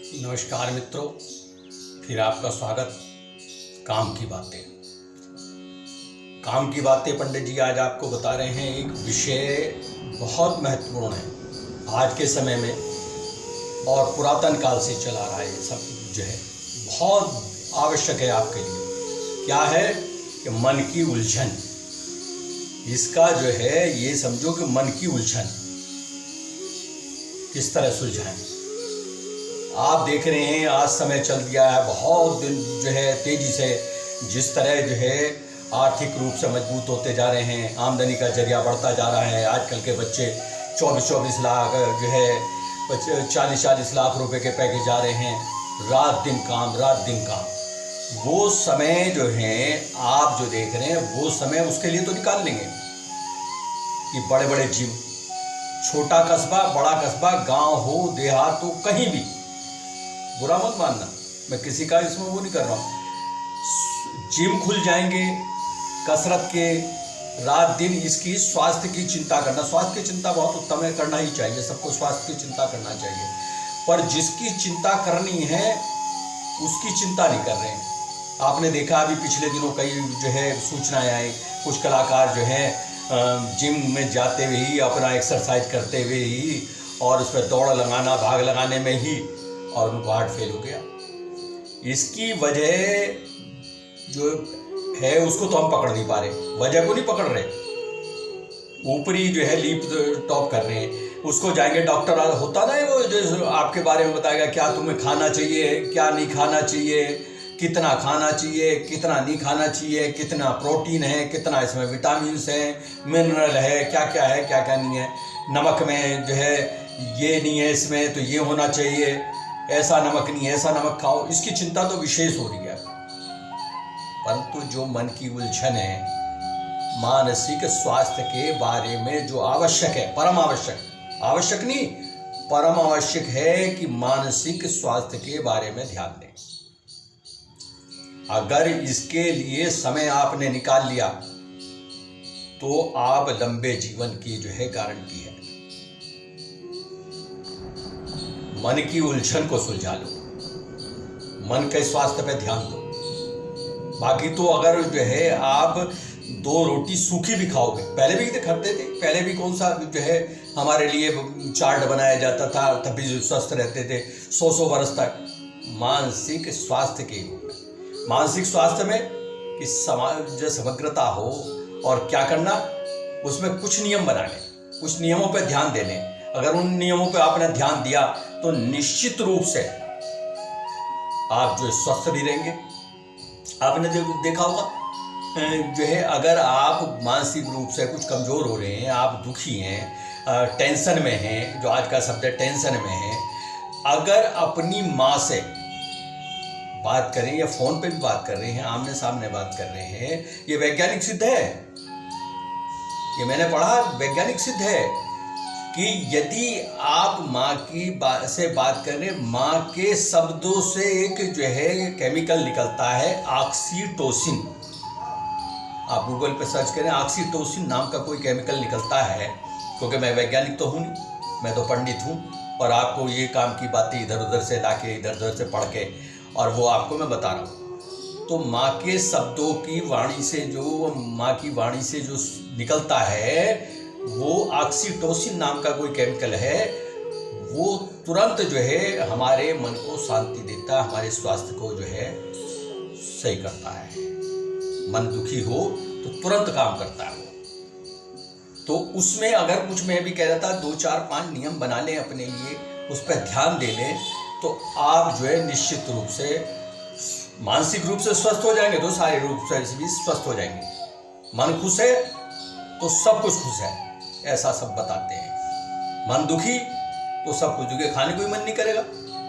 नमस्कार मित्रों, फिर आपका स्वागत। काम की बातें पंडित जी आज आपको बता रहे हैं। एक विषय बहुत महत्वपूर्ण है आज के समय में और पुरातन काल से चला रहा है। सब जो है बहुत आवश्यक है आपके लिए। क्या है कि मन की उलझन। इसका जो है ये समझो कि मन की उलझन किस तरह सुलझाएं। आप देख रहे हैं आज समय चल दिया है, बहुत दिन जो है तेजी से जिस तरह जो है आर्थिक रूप से मजबूत होते जा रहे हैं, आमदनी का जरिया बढ़ता जा रहा है। आजकल के बच्चे 24-24 लाख जो है 40-40 लाख रुपए के पैकेज आ रहे हैं। रात दिन काम। वो समय जो है आप जो देख रहे हैं वो समय उसके लिए तो निकाल लेंगे कि बड़े बड़े जिम, छोटा कस्बा बड़ा कस्बा, गांव हो देहात हो, कहीं भी, बुरा मत मानना, मैं किसी का इसमें वो नहीं कर रहा हूँ। जिम खुल जाएंगे, कसरत के रात दिन इसकी स्वास्थ्य की चिंता करना। स्वास्थ्य की चिंता बहुत उत्तम है, करना ही चाहिए, सबको स्वास्थ्य की चिंता करना चाहिए। पर जिसकी चिंता करनी है उसकी चिंता नहीं कर रहे हैं। आपने देखा अभी पिछले दिनों कई जो है सूचनाएं आई, कुछ कलाकार जो हैं जिम में जाते हुए ही, अपना एक्सरसाइज करते हुए ही और उस पर दौड़ लगाना, भाग लगाने में ही, और उनको हार्ट फेल हो गया। इसकी वजह जो है उसको तो हम पकड़ नहीं पा रहे, वजह को नहीं पकड़ रहे, ऊपरी जो है लीप टॉप कर रहे हैं। उसको जाएंगे डॉक्टर होता ना वो जो आपके बारे में बताएगा क्या तुम्हें खाना चाहिए, क्या नहीं खाना चाहिए, कितना खाना चाहिए, कितना नहीं खाना चाहिए, कितना प्रोटीन है, कितना इसमें विटामिन है, मिनरल है, क्या क्या है, क्या क्या नहीं है। नमक में जो है ये नहीं है, इसमें तो ये होना चाहिए, ऐसा नमक नहीं, ऐसा नमक खाओ। इसकी चिंता तो विशेष हो रही है। परंतु जो मन की उलझन है, मानसिक स्वास्थ्य के बारे में जो आवश्यक है, परम आवश्यक, आवश्यक नहीं परम आवश्यक है कि मानसिक स्वास्थ्य के बारे में ध्यान दें। अगर इसके लिए समय आपने निकाल लिया तो आप लंबे जीवन की जो है गारंटी है। मन की उलझन को सुलझा लो, मन के स्वास्थ्य पे ध्यान दो। बाकी तो अगर जो है आप 2 रोटी सूखी भी खाओगे, पहले भी खाते थे, पहले भी कौन सा जो है हमारे लिए चार्ट बनाया जाता था, तब भी स्वस्थ रहते थे 100 वर्ष तक। मानसिक स्वास्थ्य के रूप में, मानसिक स्वास्थ्य में कि समाज जो समग्रता हो, और क्या करना उसमें कुछ नियम बनाने, कुछ नियमों पर ध्यान देने। अगर उन नियमों पर आपने ध्यान दिया तो निश्चित रूप से आप जो स्वस्थ भी रहेंगे। आपने देखा होगा जो है अगर आप मानसिक रूप से कुछ कमजोर हो रहे हैं, आप दुखी हैं, टेंशन में हैं, जो आज का सब्जेक्ट टेंशन में है, अगर अपनी माँ से बात करें या फोन पे भी बात कर रहे हैं, आमने सामने बात कर रहे हैं, ये वैज्ञानिक सिद्ध है, ये मैंने पढ़ा, वैज्ञानिक सिद्ध है कि यदि आप माँ की से बात करें, माँ के शब्दों से एक जो है केमिकल निकलता है ऑक्सीटोसिन। आप गूगल पे सर्च करें, ऑक्सीटोसिन नाम का कोई केमिकल निकलता है। क्योंकि मैं वैज्ञानिक तो हूँ नहीं, मैं तो पंडित हूँ, और आपको ये काम की बातें इधर उधर से लाके, इधर उधर से पढ़ के, और वो आपको मैं बता रहा हूँ। तो माँ के शब्दों की वाणी से जो, माँ की वाणी से जो निकलता है वो ऑक्सीटोसिन नाम का कोई केमिकल है। वो तुरंत जो है हमारे मन को शांति देता है, हमारे स्वास्थ्य को जो है सही करता है। मन दुखी हो तो तुरंत काम करता है वो। तो उसमें अगर कुछ मैं भी कह रहा था, 2-4-5 नियम बना लें अपने लिए, उस पर ध्यान दे लें, तो आप जो है निश्चित रूप से मानसिक रूप से स्वस्थ हो जाएंगे, तो शारीरिक रूप से भी स्वस्थ हो जाएंगे। मन खुश है तो सब कुछ खुश है, ऐसा सब बताते हैं। मन दुखी तो सब कुछ दुखी, खाने को ही मन नहीं करेगा।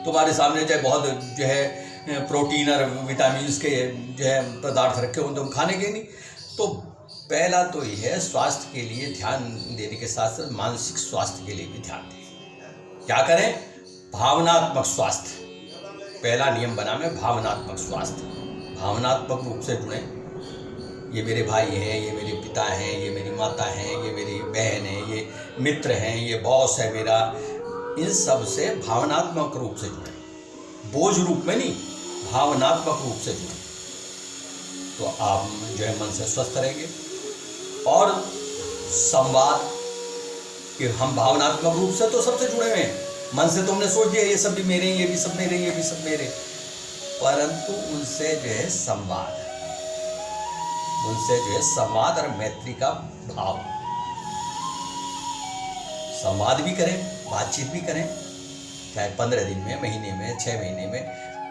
तुम्हारे सामने चाहे बहुत जो है प्रोटीन और विटामिन के जो है पदार्थ रखे हो, तुम खाने के नहीं। तो पहला तो ये है, स्वास्थ्य के लिए ध्यान देने के साथ साथ मानसिक स्वास्थ्य के लिए भी ध्यान दें। क्या करें? भावनात्मक स्वास्थ्य, पहला नियम बना में भावनात्मक स्वास्थ्य। भावनात्मक रूप से जुड़ें। ये मेरे भाई हैं, ये मेरे पिता हैं, ये मेरी माता हैं, ये मेरी बहन है, ये मित्र हैं, ये बॉस है मेरा, इन सब से भावनात्मक रूप से जुड़ें। बोझ रूप में नहीं, भावनात्मक रूप से जुड़े, तो आप जो है मन से स्वस्थ रहेंगे। और संवाद कि हम भावनात्मक रूप से तो सबसे जुड़े हुए हैं, मन से तो हमने सोच दिया ये सब भी मेरे, ये भी सब मेरे, ये भी सब मेरे, परंतु उनसे जो है संवाद, उनसे जो है संवाद और मैत्री का भाव, संवाद भी करें, बातचीत भी करें, चाहे 15 दिन में, महीने में, 6 महीने में,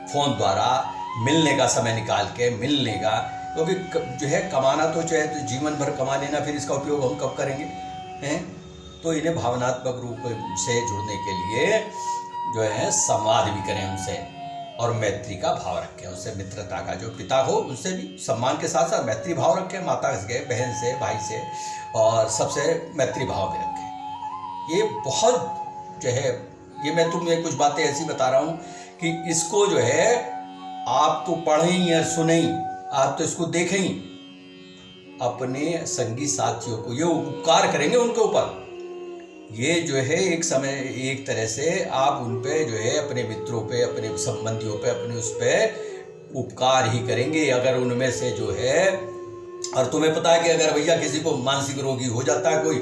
फोन द्वारा मिलने का समय निकाल के मिलने का, क्योंकि जो है कमाना तो चाहे तो जीवन भर कमा लेना, फिर इसका उपयोग हम कब करेंगे हैं। तो इन्हें भावनात्मक रूप से जुड़ने के लिए जो है संवाद भी करें उनसे, और मैत्री का भाव रखें उनसे, मित्रता का, जो पिता हो उनसे भी सम्मान के साथ साथ मैत्री भाव रखें, माता से, बहन से, भाई से, और सबसे मैत्री भाव भी रखें। ये बहुत जो है, ये मैं तुम्हें कुछ बातें ऐसी बता रहा हूँ कि इसको जो है आप तो पढ़ें ही और सुने ही, आप तो इसको देखें ही, अपने संगी साथियों को ये उपकार करेंगे उनके ऊपर। ये जो है एक समय, एक तरह से आप उन पे जो है अपने मित्रों पे, अपने संबंधियों पे, अपने उस पे उपकार ही करेंगे अगर उनमें से जो है। और तुम्हें पता है कि अगर भैया किसी को मानसिक रोगी हो जाता है कोई,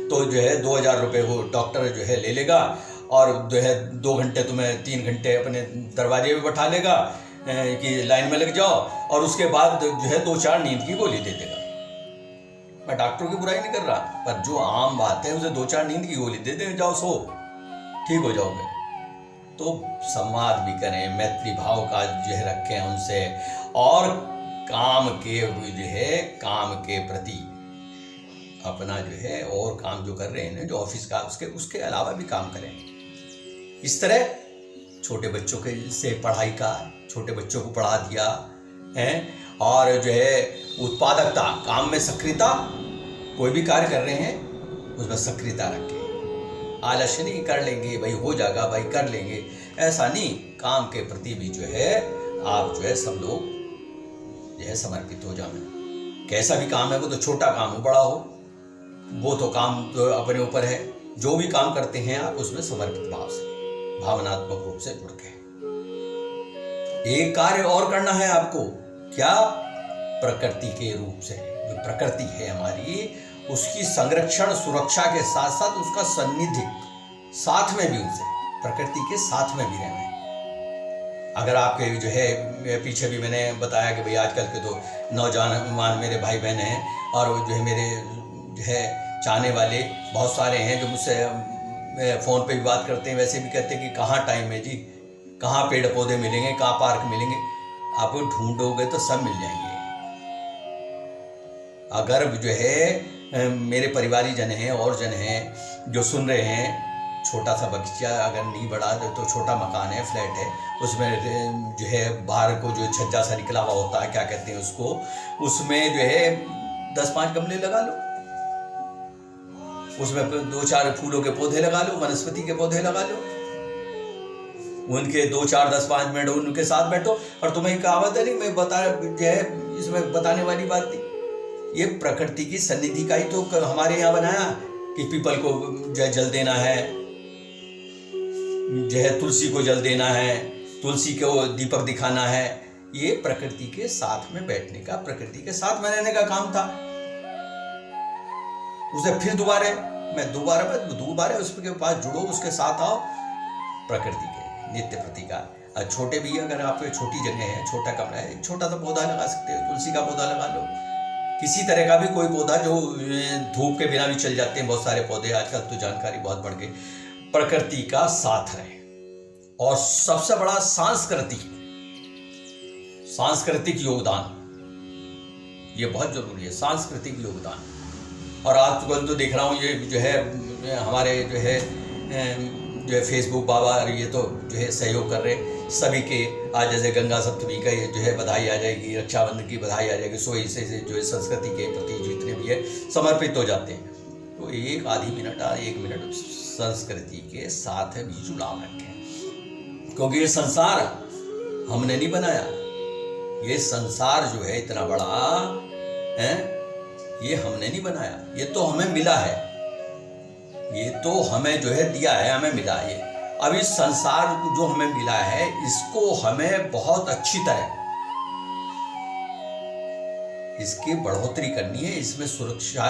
तो जो है 2000 रुपये वो डॉक्टर जो है ले लेगा, और जो है 2 घंटे तुम्हें 3 घंटे अपने दरवाजे पे बैठा लेगा कि लाइन में लग जाओ, और उसके बाद जो है 2-4 नींद की गोली दे देगा। मैं डॉक्टर की बुराई नहीं कर रहा, पर जो आम बात है उसे 2-4 नींद की गोली दे दे, जाओ सो, ठीक हो जाओगे। तो संवाद भी करें, मैत्री भाव का जो है रखें उनसे, और काम के जो है काम के प्रति अपना जो है और काम जो कर रहे हैं जो ऑफिस का, उसके अलावा भी काम करें। इस तरह छोटे बच्चों के से पढ़ाई का, छोटे बच्चों को पढ़ा दिया है, और जो है उत्पादकता, काम में सक्रियता, कोई भी कार्य कर रहे हैं उसमें सक्रियता रखें। आलस्य नहीं, कर लेंगे भाई, हो जाएगा भाई, कर लेंगे, ऐसा नहीं। काम के प्रति भी जो है आप जो है सब लोग जो है समर्पित हो जाए। कैसा भी काम है, वो तो छोटा काम हो बड़ा हो, वो तो काम तो अपने ऊपर है। जो भी काम करते हैं आप उसमें समर्पित भाव से, भावनात्मक रूप से जुड़ के। एक कार्य और करना है आपको, क्या? प्रकृति के रूप से, जो प्रकृति है हमारी, उसकी संरक्षण सुरक्षा के साथ साथ उसका सानिध्य साथ में भी, उनसे प्रकृति के साथ में भी रहना है। अगर आपके जो है पीछे भी मैंने बताया कि भाई आजकल के तो नौजवान मेरे भाई बहन हैं, और जो है मेरे जो है चाहने वाले बहुत सारे हैं जो मुझसे फ़ोन पे भी बात करते हैं, वैसे भी कहते हैं कि कहाँ टाइम है जी, कहाँ पेड़ पौधे मिलेंगे, कहाँ पार्क मिलेंगे। आप ढूंढोगे तो सब मिल जाएंगे। अगर जो है मेरे परिवारी जन हैं और जन हैं जो सुन रहे हैं, छोटा सा बगीचा अगर नहीं बड़ा तो छोटा मकान है, फ्लैट है, उसमें जो है बाहर को जो छज्जा सा निकला हुआ होता है, क्या कहते हैं उसको, उसमें जो है 10-5 गमले लगा लो, उसमें 2-4 फूलों के पौधे लगा लो, वनस्पति के पौधे लगा लो, उनके 2-4-10-5 मिनट उनके साथ बैठो। और तुम्हें कहावत है नहीं, मैं बता जो है इसमें बताने वाली बात नहीं, ये प्रकृति की सन्निधि का ही तो हमारे यहाँ बनाया कि पीपल को जो है जल देना है, जो है तुलसी को जल देना है, तुलसी को दीपक दिखाना है। ये प्रकृति के साथ में बैठने का, प्रकृति के साथ में रहने का काम था। उसे फिर दोबारा उसके पास जुड़ो, उसके साथ आओ, प्रकृति के नित्य प्रति का। छोटे भी अगर आप छोटी जगह है, छोटा कमरा है, एक छोटा सा पौधा लगा सकते हो, तुलसी का पौधा लगा लो, किसी तरह का भी कोई पौधा जो धूप के बिना भी चल जाते हैं, बहुत सारे पौधे आजकल तो जानकारी बहुत बढ़ गई। प्रकृति का साथ रहे। और सबसे बड़ा सांस्कृतिक योगदान, ये बहुत जरूरी है, सांस्कृतिक योगदान। और आजकल तो देख रहा हूँ ये जो है हमारे जो है फेसबुक बाबा, ये तो जो है सहयोग कर रहे हैं सभी के। आज जैसे गंगा सप्तमी का ये जो है बधाई आ जाएगी, रक्षाबंधन की बधाई आ जाएगी, सो इससे जो है संस्कृति के प्रति जितने भी है समर्पित हो जाते हैं। तो एक आधी मिनट 1 मिनट संस्कृति के साथ भी जुड़ाव रखें, क्योंकि ये संसार हमने नहीं बनाया। ये संसार जो है इतना बड़ा है, ये हमने नहीं बनाया, ये तो हमें मिला है, ये तो हमें जो है दिया है, हमें मिला है। अब इस संसार जो हमें मिला है, इसको हमें बहुत अच्छी तरह इसकी बढ़ोतरी करनी है। इसमें सुरक्षा,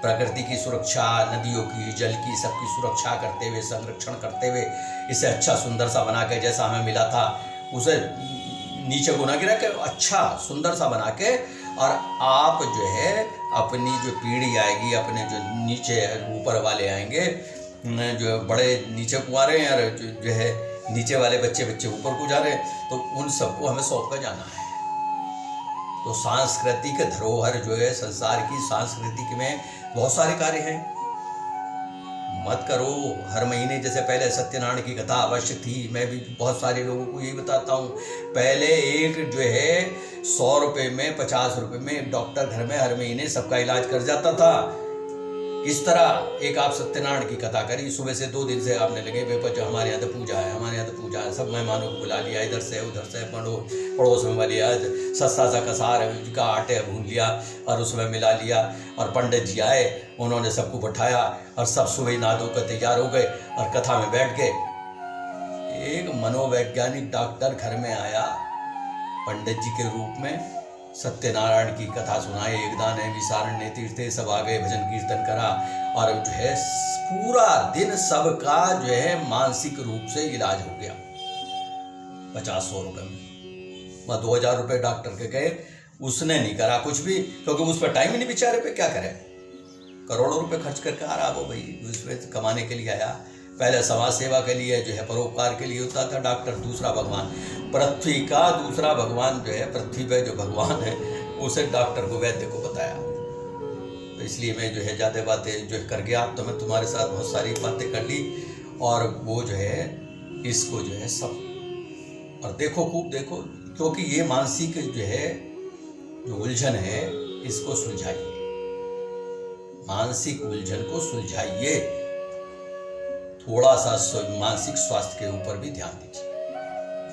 प्रकृति की सुरक्षा, नदियों की, जल की, सबकी सुरक्षा करते हुए, संरक्षण करते हुए, इसे अच्छा सुंदर सा बना के, जैसा हमें मिला था उसे नीचे को ना गिरा के अच्छा सुंदर सा बना के, और आप जो है अपनी जो पीढ़ी आएगी, अपने जो नीचे ऊपर वाले आएंगे, जो बड़े नीचे को आ रहे हैं और जो है नीचे वाले बच्चे ऊपर को जा रहे हैं, तो उन सबको हमें सौंप कर जाना है। तो सांस्कृतिक धरोहर जो है संसार की, सांस्कृतिक में बहुत सारे कार्य हैं। मत करो हर महीने, जैसे पहले सत्यनारायण की कथा अवश्य थी, मैं भी बहुत सारे लोगों को यही बताता हूँ। पहले एक जो है 100 रुपये में, 50 रुपये में एक डॉक्टर घर में हर महीने सबका इलाज कर जाता था। इस तरह एक आप सत्यनारायण की कथा करी, सुबह से 2 दिन से आपने लगे पेपर, जो हमारे यहाँ तो पूजा है, हमारे यहाँ तो पूजा है, सब मेहमानों को बुला लिया, इधर से उधर से, पड़ोस में वाली आज सस्ता सा कसार का आटे भून लिया और उसमें मिला लिया, और पंडित जी आए, उन्होंने सबको बैठाया और सब सुबह नहा धोकर तैयार हो गए और कथा में बैठ गए। एक मनोवैज्ञानिक डॉक्टर घर में आया पंडित जी के रूप में, सत्यनारायण की कथा सुनाई, एक दाने विसारण्य तीर्थे, सब आ गए, भजन कीर्तन करा, और जो है पूरा दिन सबका जो है मानसिक रूप से इलाज हो गया 50-100 रुपये में। 2000 रुपये डॉक्टर के गए, उसने नहीं करा कुछ भी, क्योंकि उस पर टाइम ही नहीं, बेचारे पे क्या करे, करोड़ों रुपए खर्च करके आ रहा वो भाई, उसमें कमाने के लिए आया। पहले समाज सेवा के लिए जो है परोपकार के लिए होता था डॉक्टर, दूसरा भगवान, पृथ्वी का दूसरा भगवान जो है, पृथ्वी पे जो भगवान है उसे डॉक्टर को, वैद्य को बताया। तो इसलिए मैं जो है ज़्यादा बातें जो कर गया, अब तो मैं तुम्हारे साथ बहुत सारी बातें कर ली, और वो जो है इसको जो है सब, और देखो खूब देखो, क्योंकि ये मानसिक जो है जो उलझन है इसको सुलझाइए, मानसिक उलझन को सुलझाइए, थोड़ा सा मानसिक स्वास्थ्य के ऊपर भी ध्यान दीजिए।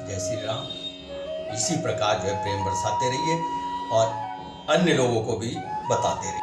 जय श्री राम। इसी प्रकार जो है प्रेम बरसाते रहिए और अन्य लोगों को भी बताते रहिए।